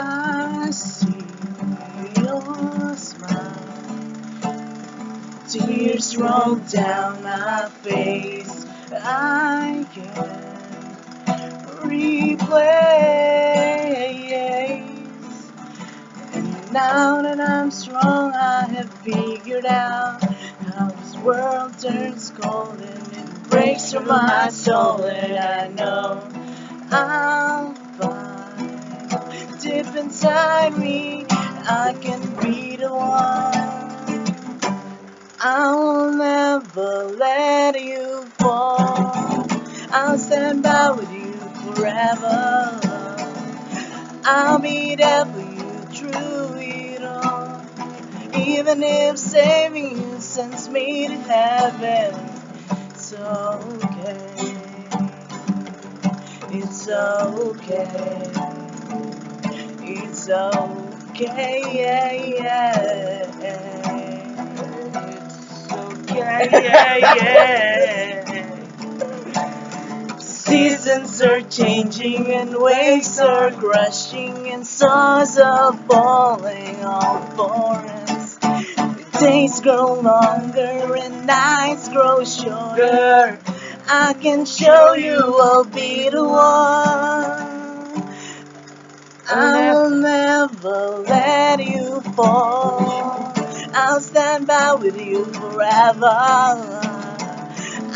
I see your smile. Tears roll down my face. I can replace. And now that I'm strong, I have figured out how this world turns cold and it breaks through my soul. And I know I'll find deep inside me I can be the one. I will never let you fall. I'll stand by with you forever. I'll be there for you through it all. Even if saving you sends me to heaven, it's okay. It's okay. It's okay. Yeah, yeah. It's okay. Yeah, yeah. Seasons are changing and waves are crashing and stars are falling off for us. Days grow longer and nights grow shorter. I can show you I'll be the one. I will never let you fall. I'll stand by with you forever.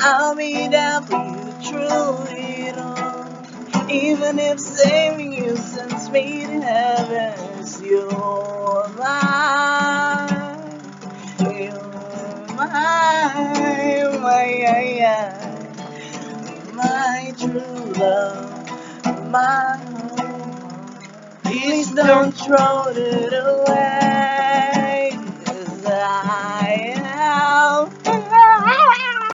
I'll be there for you through it all. Even if saving you sends me to heaven, you're mine. You're mine, my true love, my home. Please don't throw it away.